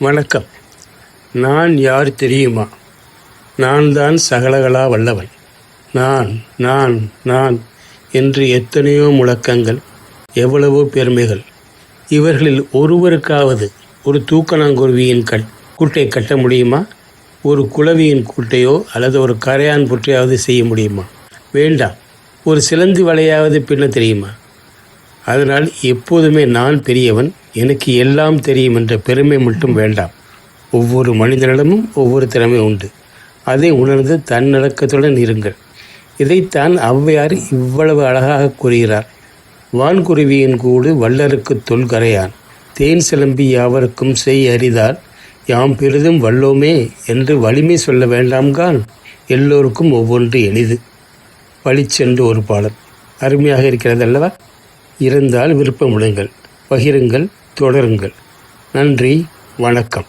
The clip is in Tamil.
வணக்கம். நான் யார் தெரியுமா? நான் தான் சகலகலா வல்லவன். நான் நான் நான் என்று எத்தனையோ முழக்கங்கள், எவ்வளவோ பெருமைகள். இவர்களில் ஒருவருக்காவது ஒரு தூக்கணாங்குருவியின் கூட்டை கட்ட முடியுமா? ஒரு குளவியின் கூட்டையோ அல்லது ஒரு கரையான் புற்றையாவது செய்ய முடியுமா? வேண்டாம். ஒரு சிலந்தி வலையாவது பின்ன தெரியுமா? அதனால் எப்போதுமே நான் பெரியவன், எனக்கு எல்லாம் தெரியும் என்ற பெருமை மட்டும் வேண்டாம். ஒவ்வொரு மனிதனிடமும் ஒவ்வொரு திறமை உண்டு. அதை உணர்ந்து தன்னடக்கத்துடன் இருங்கள். இதைத்தான் ஔவையார் இவ்வளவு அழகாக கூறுகிறார். வான்குருவியின் கூடு வல்லருக்கு தொல்கரையான், தேன் சிலம்பி யாவருக்கும் செய் அறிதார், யாம் பெரிதும் வல்லோமே என்று வலிமை சொல்ல வேண்டாம்கான், எல்லோருக்கும் ஒவ்வொன்று எளிது. பளிச்சென்று ஒரு பாடல். அருமையாக இருக்கிறது அல்லவா? இருந்தால் விருப்பமுடுங்கள், பகிருங்கள், தொடருங்கள். நன்றி, வணக்கம்.